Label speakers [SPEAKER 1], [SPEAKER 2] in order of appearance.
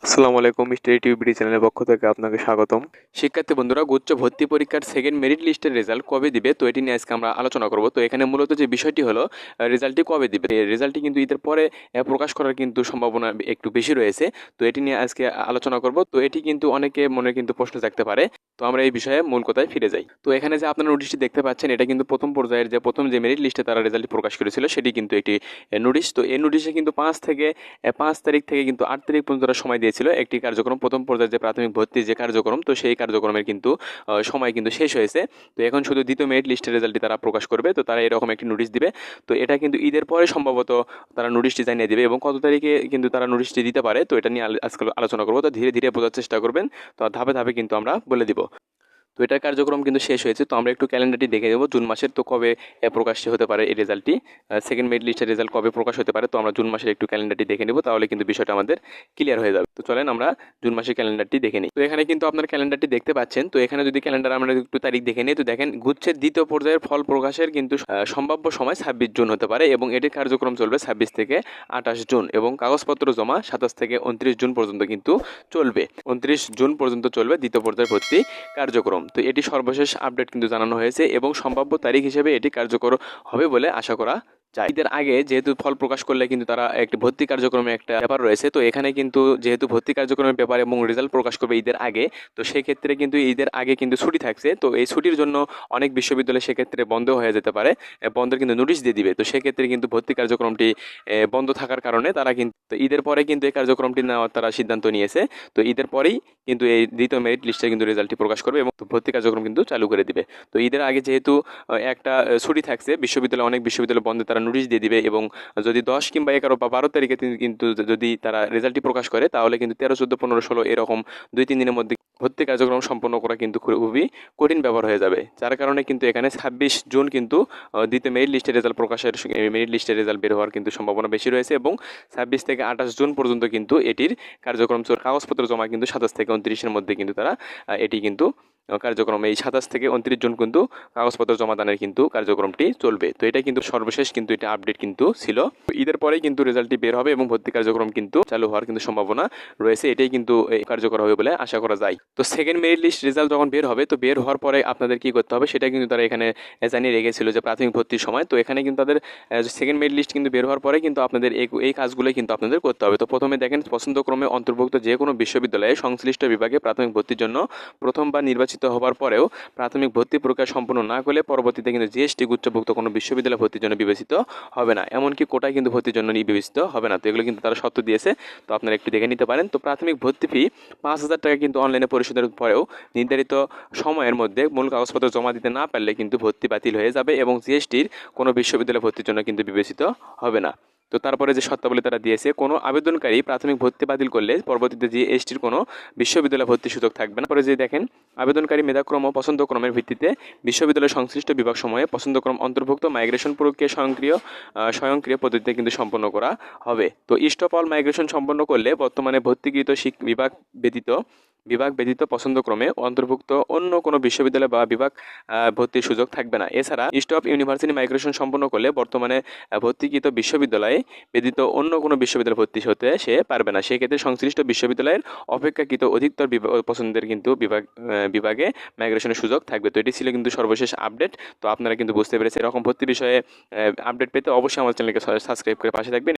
[SPEAKER 1] আসসালামু আলাইকুম, স্টাডি টিউবিডি চ্যানেলের পক্ষ থেকে আপনাকে স্বাগতম। শিক্ষার্থী বন্ধুরা, গুচ্ছ ভর্তি পরীক্ষার সেকেন্ড মেরিট লিস্টের রেজাল্ট কবে দিবে, তো এটি নিয়ে আজকে আমরা আলোচনা করব। তো এখানে মূলত যে বিষয়টি হলো রেজাল্টটি কবে দিবে। এই রেজাল্টটি কিন্তু ঈদের পরে প্রকাশ করার কিন্তু সম্ভাবনা একটু বেশি রয়েছে। তো এটি নিয়ে আজকে আলোচনা করব। তো এটি কিন্তু অনেকে মনে কিন্তু প্রশ্ন থাকতে পারে। তো আমরা এই বিষয়ে মূল কথায় ফিরে যাই। তো এখানে যে আপনারা নোটিশটি দেখতে পাচ্ছেন, এটা কিন্তু প্রথম পর্যায়ের প্রথম যে মেরিট লিস্টে তারা রেজাল্টটি প্রকাশ করেছিল সেটি কিন্তু একটি নোটিশ। তো এই নোটিশে কিন্তু 5 তারিখ থেকে কিন্তু 8 তারিখ পর্যন্ত তারা সময় দিয়েছিল একটি কার্যক্রম, প্রথম পর্যায়ে যে প্রাথমিক ভর্তি যে কার্যক্রম, তো সেই কার্যক্রমের কিন্তু সময় কিন্তু শেষ হয়েছে। তো এখন শুধু দ্বিতীয় মেরিট লিস্টের রেজাল্টটি তারা প্রকাশ করবে। তো তারা এরকম একটি নোটিশ দিবে। তো এটা কিন্তু ঈদের পরে সম্ভবত তারা নোটিশটি জানিয়ে দেবে, এবং কত তারিখে কিন্তু তারা নোটিশটি দিতে পারে, তো এটা নিয়ে আজকে আলোচনা করবো। তো ধীরে ধীরে বোঝার চেষ্টা করবেন। তো ধাপে ধাপে কিন্তু আমরা বলে দিব। তো এটার কার্যক্রম কিন্তু শেষ হয়েছে। তো আমরা একটু ক্যালেন্ডারটি দেখে দেবো জুন মাসের, তো কবে প্রকাশ হতে পারে এই রেজাল্টটি, সেকেন্ড মেরিট লিস্টের রেজাল্ট কবে প্রকাশ হতে পারে। তো আমরা জুন মাসের একটু ক্যালেন্ডারটি দেখে নেব, তাহলে কিন্তু বিষয়টা আমাদের ক্লিয়ার হয়ে যাবে। তো চলেন আমরা জুন মাসের ক্যালেন্ডারটি দেখে নিই। তো এখানে কিন্তু আপনার ক্যালেন্ডারটি দেখতে পাচ্ছেন। তো এখানে যদি ক্যালেন্ডার আমরা একটু তারিখ দেখে নিই, তো দেখেন গুচ্ছের দ্বিতীয় পর্যায়ের ফল প্রকাশের কিন্তু সম্ভাব্য সময় 26 জুন হতে পারে, এবং এটির কার্যক্রম চলবে 26 থেকে 28 জুন, এবং কাগজপত্র জমা 27 থেকে 29 জুন পর্যন্ত কিন্তু চলবে। 29 জুন পর্যন্ত চলবে দ্বিতীয় পর্যায়ে ভর্তি কার্যক্রম। তো এটি সর্বশেষ আপডেট কিন্তু জানানো হয়েছে, এবং সম্ভাব্য তারিখ হিসেবে এটি কার্যকর হবে বলে আশা করা যায়। ঈদের আগে যেহেতু ফল প্রকাশ করলে কিন্তু তারা একটি ভর্তি কার্যক্রমে একটা ব্যাপার রয়েছে। তো এখানে কিন্তু যেহেতু ভর্তি কার্যক্রমের ব্যাপার এবং রেজাল্ট প্রকাশ করবে ঈদের আগে, তো সেক্ষেত্রে কিন্তু ঈদের আগে কিন্তু ছুটি থাকছে। তো এই ছুটির জন্য অনেক বিশ্ববিদ্যালয় সেক্ষেত্রে বন্ধ হয়ে যেতে পারে, বন্ধের কিন্তু নোটিশ দিয়ে দিবে। তো সেক্ষেত্রে কিন্তু ভর্তি কার্যক্রমটি বন্ধ থাকার কারণে তারা কিন্তু ঈদের পরে কিন্তু এই কার্যক্রমটি নেওয়ার তারা সিদ্ধান্ত নিয়েছে। তো ঈদের পরেই কিন্তু এই দ্বিতীয় মেরিট লিস্টে কিন্তু রেজাল্টটি প্রকাশ করবে, এবং ভর্তি কার্যক্রম কিন্তু চালু করে দিবে। তো ঈদের আগে যেহেতু একটা ছুটি থাকছে, অনেক বিশ্ববিদ্যালয় বন্ধে তারা নোটিশ দিয়ে দিবে, এবং যদি 10 কিংবা 11 বা 12 তারিখে কিন্তু যদি তারা রেজাল্টটি প্রকাশ করে, তাহলে কিন্তু 13, 14, 15, 16 এরকম 2-3 দিনের মধ্যে ভর্তি কার্যক্রম সম্পন্ন করা কিন্তু খুবই কঠিন ব্যাপার হয়ে যাবে। যার কারণে কিন্তু এখানে 26 জুন কিন্তু দ্বিতীয় মেরিট লিস্টের রেজাল্ট প্রকাশের মেরিট লিস্টের রেজাল্ট বের হওয়ার কিন্তু সম্ভাবনা বেশি রয়েছে, এবং 26 থেকে 28 জুন পর্যন্ত কিন্তু এটির কার্যক্রম কাগজপত্র জমা কিন্তু 27 থেকে 29-এর মধ্যে কিন্তু তারা এটি কিন্তু কার্যক্রম এই 27 থেকে 29 জন কিন্তু কাগজপত্র জমাদানের কিন্তু কার্যক্রমটি চলবে। তো এটা কিন্তু সর্বশেষ কিন্তু এটা আপডেট কিন্তু ছিল। ঈদের পরেই কিন্তু রেজাল্টটি বের হবে, এবং ভর্তি কার্যক্রম কিন্তু চালু হওয়ার কিন্তু সম্ভাবনা রয়েছে। এটাই কিন্তু কার্যকর হবে বলে আশা করা যায়। তো সেকেন্ড মেরিট লিস্ট রেজাল্ট যখন বের হবে, তো বের হওয়ার পরে আপনাদের কি করতে হবে সেটা কিন্তু তারা এখানে জানিয়ে রেখেছিল যে প্রাথমিক ভর্তির সময়। তো এখানে কিন্তু তাদের সেকেন্ড মেরিট লিস্ট কিন্তু বের হওয়ার পরে কিন্তু আপনাদের এই কাজগুলোই কিন্তু আপনাদের করতে হবে। তো প্রথমে দেখেন, পছন্দক্রমে অন্তর্ভুক্ত যে কোনো বিশ্ববিদ্যালয়ে সংশ্লিষ্ট বিভাগে প্রাথমিক ভর্তির জন্য প্রথমবার নির্বাচিত হবার পরেও প্রাথমিক ভর্তি প্রক্রিয়া সম্পূর্ণ না করলে পরবর্তীতে কিন্তু জিএসটি গুচ্ছভুক্ত কোনো বিশ্ববিদ্যালয় ভর্তির জন্য বিবেচিত হবে না, এমনকি কোটায় কিন্তু ভর্তির জন্য বিবেচিত হবে না। তো এগুলো কিন্তু তারা শর্ত দিয়েছে, তো আপনারা একটু দেখে নিতে পারেন। তো প্রাথমিক ভর্তি ফি 5,000 টাকা কিন্তু অনলাইনে পরিশোধের পরেও নির্ধারিত সময়ের মধ্যে মূল কাগজপত্র জমা দিতে না পারলে কিন্তু ভর্তি বাতিল হয়ে যাবে, এবং জিএসটির কোনো বিশ্ববিদ্যালয় ভর্তির জন্য কিন্তু বিবেচিত হবে না। তো তারপরে যে শর্তাবলী তারা দিয়েছে, কোনো আবেদনকারী প্রাথমিক ভর্তি বাতিল করলে পরবর্তীতে জিএসটির কোনো বিশ্ববিদ্যালয় ভর্তির সুযোগ থাকবে না। পরে যে দেখেন, আবেদনকারী মেধাক্রম ও পছন্দক্রমের ভিত্তিতে বিশ্ববিদ্যালয় সংশ্লিষ্ট বিভাগ সময়ে পছন্দক্রম অন্তর্ভুক্ত মাইগ্রেশন প্রক্রিয়া স্বয়ংক্রিয় পদ্ধতিতে কিন্তু সম্পন্ন করা হবে। তো স্টপ অল মাইগ্রেশন সম্পন্ন করলে বর্তমানে ভর্তিকৃত বিভাগ ব্যতীত পছন্দক্রমে অন্তর্ভুক্ত অন্য কোনো বিশ্ববিদ্যালয় বা বিভাগ ভর্তির সুযোগ থাকবে না। এছাড়া স্টপ ইউনিভার্সিটি মাইগ্রেশন সম্পন্ন করলে বর্তমানে ভর্তিকৃত বিশ্ববিদ্যালয়ে ব্যতীত অন্য কোনো বিশ্ববিদ্যালয় ভর্তি হতে সে পারবে না। সেক্ষেত্রে সংশ্লিষ্ট বিশ্ববিদ্যালয়ের অপেক্ষাকৃত অধিকতর পছন্দের কিন্তু বিভাগে মাইগ্রেশনের সুযোগ থাকবে। তো এটি ছিল কিন্তু সর্বশেষ আপডেট। তো আপনারা কিন্তু বুঝতে পেরেছেন, এরকম ভর্তি বিষয়ে আপডেট পেতে অবশ্যই আমার চ্যানেলকে সাবস্ক্রাইব করে পাশে থাকবেন।